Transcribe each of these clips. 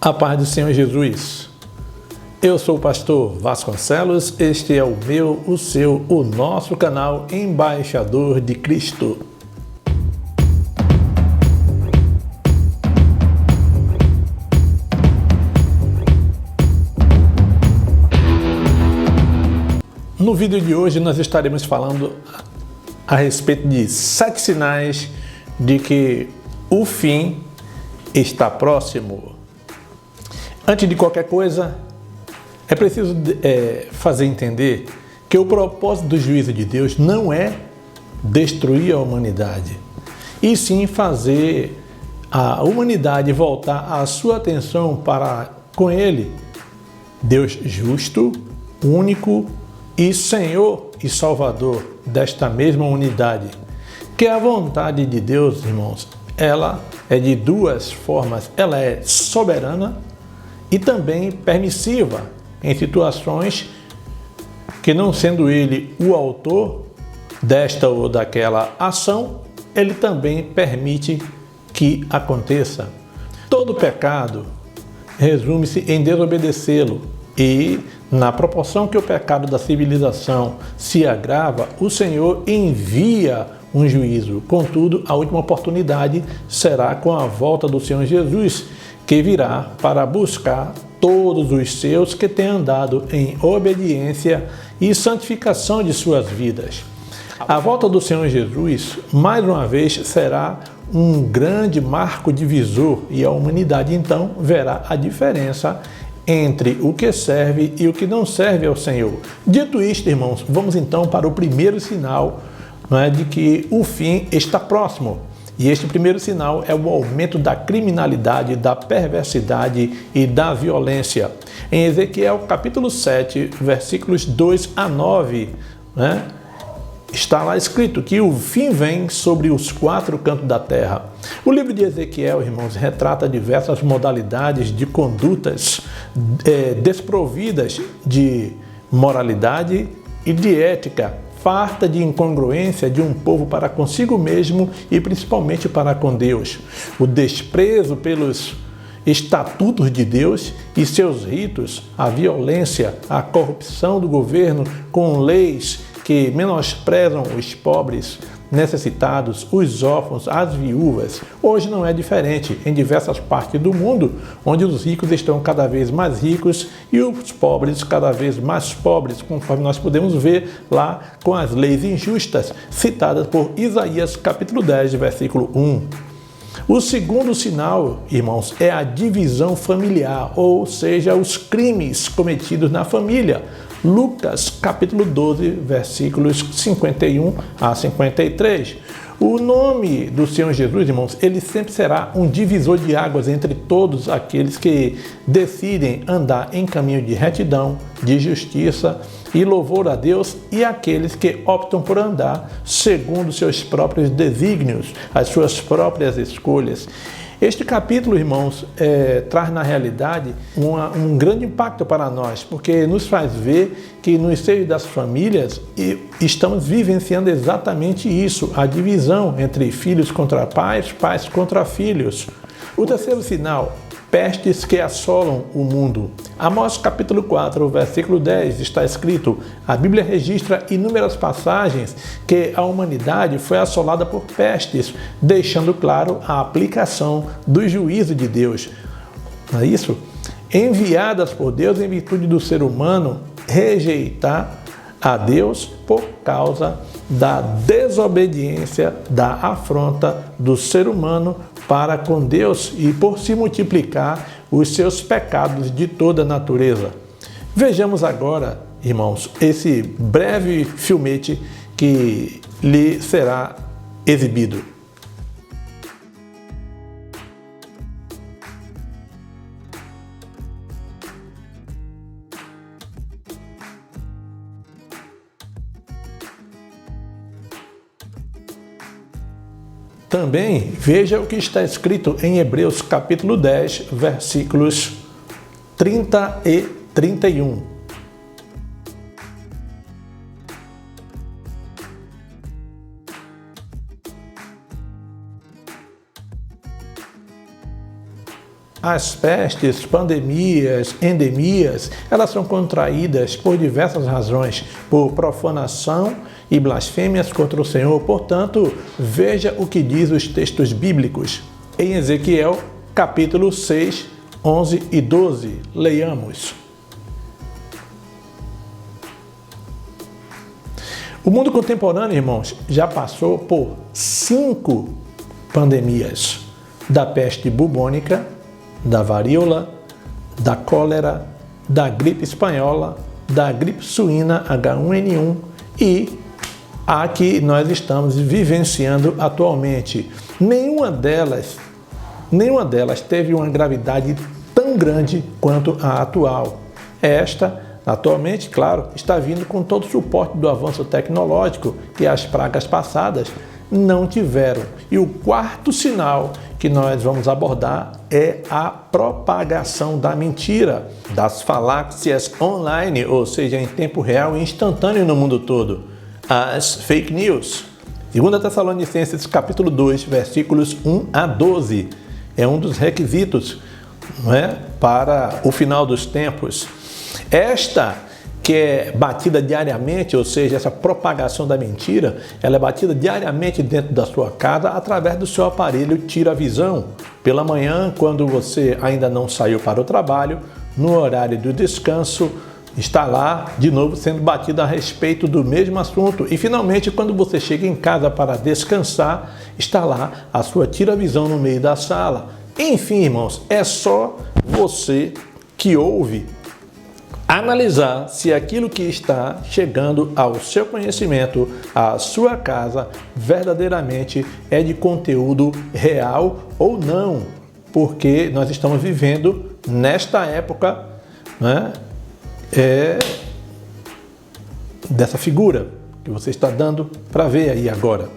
A paz do Senhor Jesus. Eu sou o pastor Vasconcelos, este é o meu, o seu, o nosso canal Embaixador de Cristo. No vídeo de hoje nós estaremos falando a respeito de 7 sinais de que o fim está próximo. Antes de qualquer coisa, é preciso fazer entender que o propósito do juízo de Deus não é destruir a humanidade, e sim fazer a humanidade voltar a sua atenção para com Ele, Deus justo, único e Senhor e Salvador desta mesma unidade. Que a vontade de Deus, irmãos, ela é de duas formas. Ela é soberana e também permissiva em situações que, não sendo Ele o autor desta ou daquela ação, Ele também permite que aconteça. Todo pecado resume-se em desobedecê-lo, e na proporção que o pecado da civilização se agrava, o Senhor envia um juízo. Contudo, a última oportunidade será com a volta do Senhor Jesus, que virá para buscar todos os seus que têm andado em obediência e santificação de suas vidas. A volta do Senhor Jesus, mais uma vez, será um grande marco divisor, e a humanidade então verá a diferença entre o que serve e o que não serve ao Senhor. Dito isto, irmãos, vamos então para o primeiro sinal, de que o fim está próximo. E este primeiro sinal é o aumento da criminalidade, da perversidade e da violência. Em Ezequiel capítulo 7, versículos 2 a 9, está lá escrito que o fim vem sobre os 4 cantos da terra. O livro de Ezequiel, irmãos, retrata diversas modalidades de condutas desprovidas de moralidade e de ética, farta de incongruência de um povo para consigo mesmo e principalmente para com Deus. O desprezo pelos estatutos de Deus e seus ritos, a violência, a corrupção do governo com leis que menosprezam os pobres, necessitados, os órfãos, as viúvas. Hoje não é diferente em diversas partes do mundo, onde os ricos estão cada vez mais ricos e os pobres cada vez mais pobres, conforme nós podemos ver lá com as leis injustas citadas por Isaías capítulo 10, versículo 1. O segundo sinal, irmãos, é a divisão familiar, ou seja, os crimes cometidos na família. Lucas capítulo 12, versículos 51 a 53. O nome do Senhor Jesus, irmãos, ele sempre será um divisor de águas entre todos aqueles que decidem andar em caminho de retidão, de justiça e louvor a Deus, e aqueles que optam por andar segundo seus próprios desígnios, as suas próprias escolhas. Este capítulo, irmãos, traz na realidade um grande impacto para nós, porque nos faz ver que no seio das famílias estamos vivenciando exatamente isso, a divisão entre filhos contra pais, pais contra filhos. O terceiro sinal, pestes que assolam o mundo. Amós capítulo 4, versículo 10, está escrito: a Bíblia registra inúmeras passagens que a humanidade foi assolada por pestes, deixando claro a aplicação do juízo de Deus. Não é isso? Enviadas por Deus em virtude do ser humano rejeitar a Deus por causa da desobediência, da afronta do ser humano para com Deus e por se multiplicar os seus pecados de toda a natureza. Vejamos agora, irmãos, esse breve filmete que lhe será exibido. Também veja o que está escrito em Hebreus capítulo 10, versículos 30 e 31. as pestes, pandemias, endemias, elas são contraídas por diversas razões, por profanação e blasfêmias contra o Senhor. Portanto, veja o que diz os textos bíblicos. Em Ezequiel, capítulo 6, 11 e 12, leiamos. O mundo contemporâneo, irmãos, já passou por 5 pandemias: da peste bubônica, da varíola, da cólera, da gripe espanhola, da gripe suína H1N1 e a que nós estamos vivenciando atualmente. Nenhuma delas teve uma gravidade tão grande quanto a atual. Esta, atualmente, claro, está vindo com todo o suporte do avanço tecnológico que as pragas passadas não tiveram. E o quarto sinal que nós vamos abordar é a propagação da mentira, das falácias online, ou seja, em tempo real e instantâneo no mundo todo, as fake news. 2 Tessalonicenses capítulo 2, versículos 1 a 12, é um dos requisitos, não é, para o final dos tempos. Esta que é batida diariamente, ou seja, essa propagação da mentira, ela é batida diariamente dentro da sua casa através do seu aparelho tira-visão. Pela manhã, quando você ainda não saiu para o trabalho, no horário do descanso, está lá de novo sendo batida a respeito do mesmo assunto. E finalmente, quando você chega em casa para descansar, está lá a sua tira-visão no meio da sala. Enfim, irmãos, é só você que ouve analisar se aquilo que está chegando ao seu conhecimento, à sua casa, verdadeiramente é de conteúdo real ou não, porque nós estamos vivendo nesta época, né, dessa figura que você está dando para ver aí agora.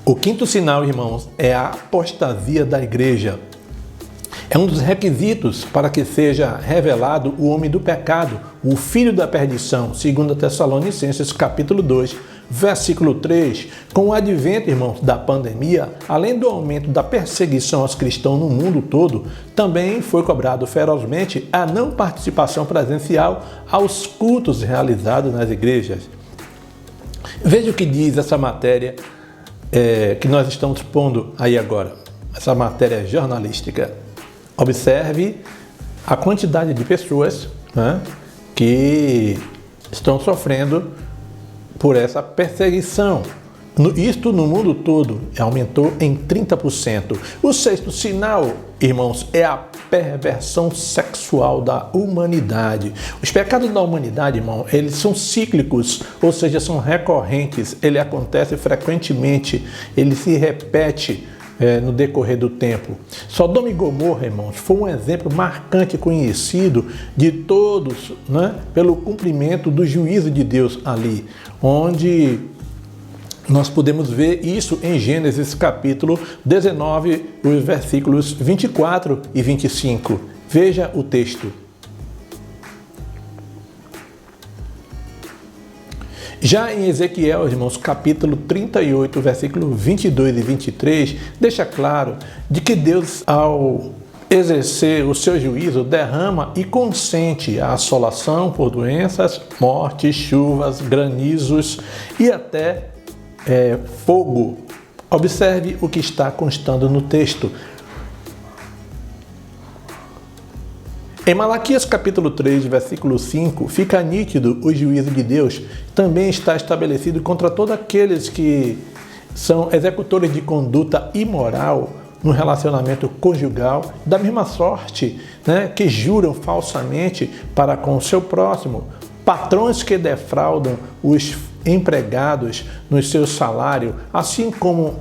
O quinto sinal, irmãos, é a apostasia da igreja. É um dos requisitos para que seja revelado o homem do pecado, o filho da perdição, 2 Tessalonicenses capítulo 2, versículo 3. Com o advento, irmãos, da pandemia, além do aumento da perseguição aos cristãos no mundo todo, também foi cobrado ferozmente a não participação presencial aos cultos realizados nas igrejas. Veja o que diz essa matéria que nós estamos pondo aí agora, essa matéria jornalística. Observe a quantidade de pessoas, né, que estão sofrendo por essa perseguição. Isto no mundo todo aumentou em 30%. O sexto sinal, irmãos, é a perversão sexual da humanidade. Os pecados da humanidade, irmão, eles são cíclicos, ou seja, são recorrentes. Ele acontece frequentemente, ele se repete no decorrer do tempo. Sodoma e Gomorra, irmãos, foi um exemplo marcante e conhecido de todos, né, pelo cumprimento do juízo de Deus ali, onde nós podemos ver isso em Gênesis capítulo 19, os versículos 24 e 25. Veja o texto. Já em Ezequiel, irmãos, capítulo 38, versículo 22 e 23, deixa claro de que Deus, ao exercer o seu juízo, derrama e consente a assolação por doenças, mortes, chuvas, granizos e até fogo. Observe o que está constando no texto. Em Malaquias capítulo 3, versículo 5, fica nítido o juízo de Deus. Também está estabelecido contra todos aqueles que são executores de conduta imoral no relacionamento conjugal, da mesma sorte, né, que juram falsamente para com o seu próximo, patrões que defraudam os empregados no seu salário, assim como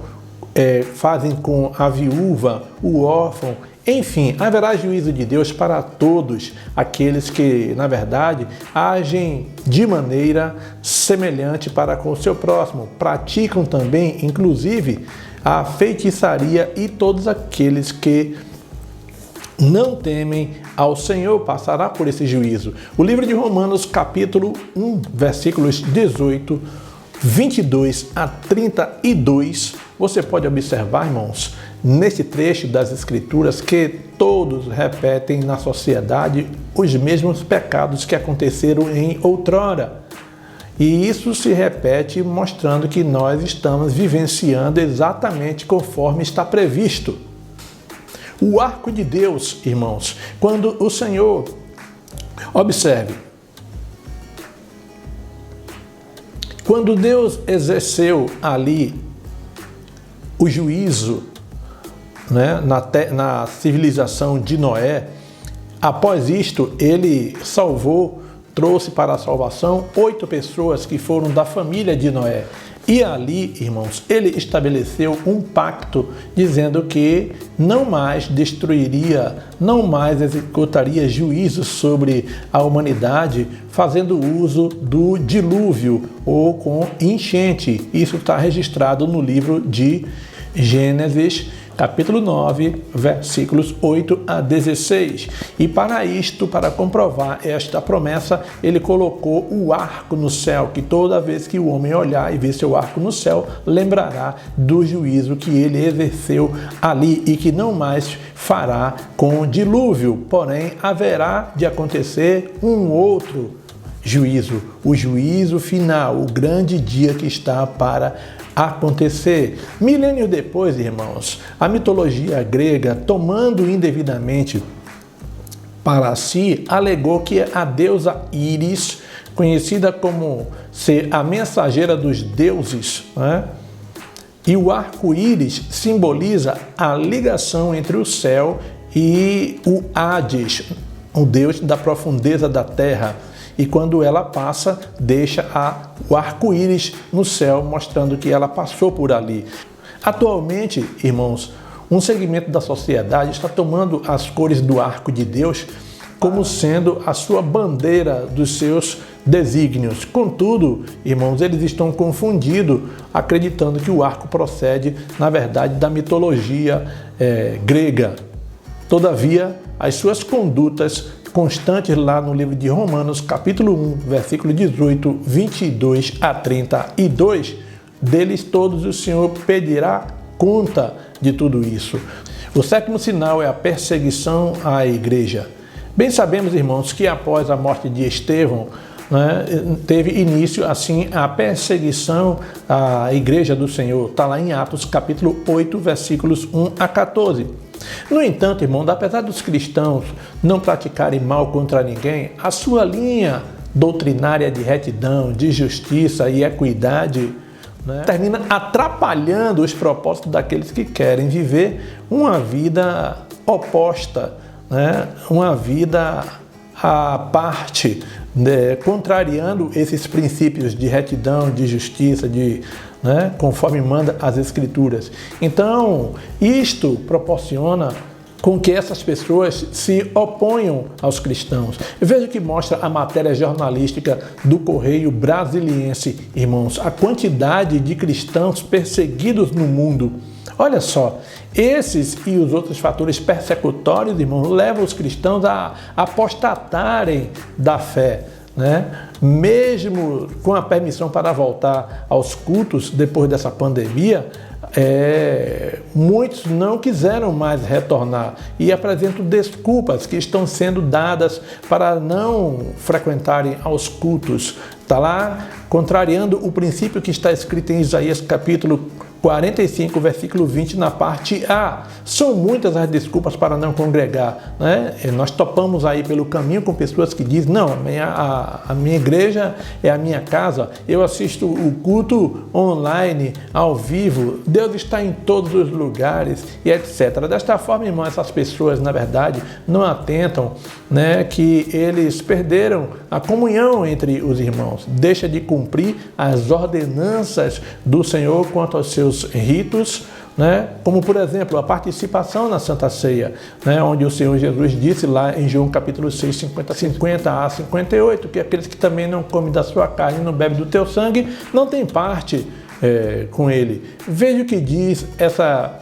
fazem com a viúva, o órfão. Enfim, haverá juízo de Deus para todos aqueles que, na verdade, agem de maneira semelhante para com o seu próximo. Praticam também, inclusive, a feitiçaria, e todos aqueles que não temem ao Senhor passará por esse juízo. O livro de Romanos, capítulo 1, versículos 18, 22 a 32, você pode observar, irmãos, neste trecho das Escrituras que todos repetem na sociedade os mesmos pecados que aconteceram em outrora. E isso se repete mostrando que nós estamos vivenciando exatamente conforme está previsto. O arco de Deus, irmãos, quando o Senhor, observe, quando Deus exerceu ali o juízo, né, na civilização de Noé, após isto ele trouxe para a salvação 8 pessoas que foram da família de Noé. E ali, irmãos, ele estabeleceu um pacto dizendo que não mais destruiria, não mais executaria juízo sobre a humanidade fazendo uso do dilúvio ou com enchente. Isso está registrado no livro de Gênesis, capítulo 9, versículos 8 a 16. E para isto, para comprovar esta promessa, ele colocou o arco no céu, que toda vez que o homem olhar e ver seu arco no céu, lembrará do juízo que ele exerceu ali e que não mais fará com dilúvio. Porém, haverá de acontecer um outro juízo, o juízo final, o grande dia que está para acontecer. Milênios depois, irmãos, a mitologia grega, tomando indevidamente para si, alegou que a deusa Íris, conhecida como ser a mensageira dos deuses, né? E o arco-íris simboliza a ligação entre o céu e o Hades, o deus da profundeza da terra. E quando ela passa, deixa o arco-íris no céu, mostrando que ela passou por ali. Atualmente, irmãos, um segmento da sociedade está tomando as cores do arco de Deus como sendo a sua bandeira dos seus desígnios. Contudo, irmãos, eles estão confundidos, acreditando que o arco procede, na verdade, da mitologia grega. Todavia, as suas condutas constantes lá no livro de Romanos, capítulo 1, versículo 18, 22 a 32, deles todos o Senhor pedirá conta de tudo isso. O 7º sinal é a perseguição à igreja. Bem sabemos, irmãos, que após a morte de Estevão, né, teve início, assim, a perseguição à igreja do Senhor. Está lá em Atos, capítulo 8, versículos 1 a 14. No entanto, irmãos, apesar dos cristãos não praticarem mal contra ninguém, a sua linha doutrinária de retidão, de justiça e equidade, né, termina atrapalhando os propósitos daqueles que querem viver uma vida oposta, né, uma vida à parte, né, contrariando esses princípios de retidão, de justiça, conforme manda as Escrituras. Então, isto proporciona com que essas pessoas se oponham aos cristãos. Veja o que mostra a matéria jornalística do Correio Brasiliense, irmãos, a quantidade de cristãos perseguidos no mundo. Olha só, esses e os outros fatores persecutórios, irmãos, levam os cristãos a apostatarem da fé, né? Mesmo com a permissão para voltar aos cultos depois dessa pandemia, muitos não quiseram mais retornar e apresentam desculpas que estão sendo dadas para não frequentarem aos cultos. Está lá contrariando o princípio que está escrito em Isaías capítulo 45, versículo 20, na parte A. São muitas as desculpas para não congregar, né? Nós topamos aí pelo caminho com pessoas que dizem, não, a minha igreja é a minha casa, eu assisto o culto online, ao vivo, Deus está em todos os lugares e etc. Desta forma, irmão, essas pessoas, na verdade, não atentam, né, que eles perderam a comunhão entre os irmãos, deixa de cumprir as ordenanças do Senhor quanto aos seus ritos, né? Como, por exemplo, a participação na Santa Ceia, né? Onde o Senhor Jesus disse lá em João capítulo 6, 50 a 58, que aqueles que também não comem da sua carne e não bebem do teu sangue, não têm parte com ele. Veja o que diz essa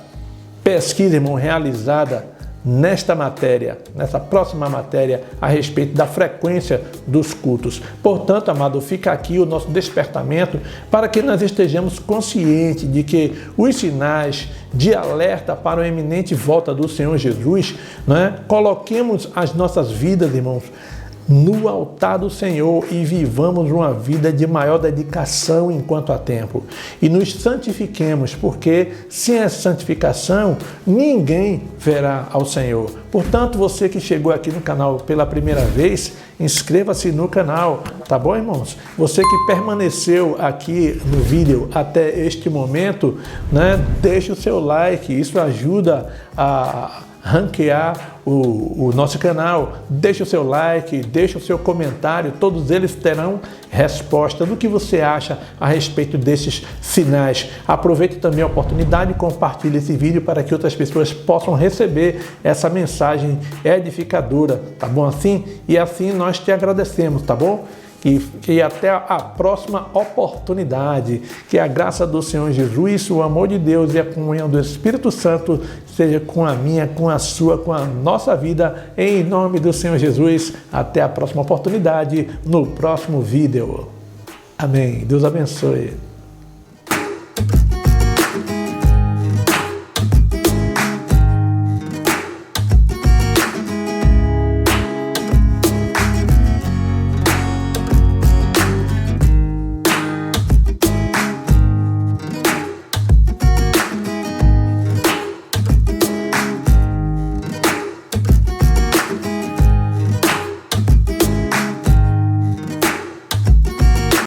pesquisa, irmão, realizada nesta matéria, nessa próxima matéria, a respeito da frequência dos cultos. Portanto, amado, fica aqui o nosso despertamento para que nós estejamos conscientes de que os sinais de alerta para a iminente volta do Senhor Jesus, né? Coloquemos as nossas vidas, irmãos, no altar do Senhor e vivamos uma vida de maior dedicação enquanto há tempo. E nos santifiquemos, porque sem a santificação, ninguém verá ao Senhor. Portanto, você que chegou aqui no canal pela primeira vez, inscreva-se no canal, tá bom, irmãos? Você que permaneceu aqui no vídeo até este momento, né? Deixe o seu like, isso ajuda a ranquear o nosso canal. Deixe o seu like, deixe o seu comentário, todos eles terão resposta do que você acha a respeito desses sinais. Aproveite também a oportunidade e compartilhe esse vídeo para que outras pessoas possam receber essa mensagem edificadora, tá bom assim? E assim nós te agradecemos, tá bom? E até a próxima oportunidade. Que a graça do Senhor Jesus, o amor de Deus e a comunhão do Espírito Santo seja com a minha, com a sua, com a nossa vida. Em nome do Senhor Jesus. Até a próxima oportunidade no próximo vídeo. Amém. Deus abençoe.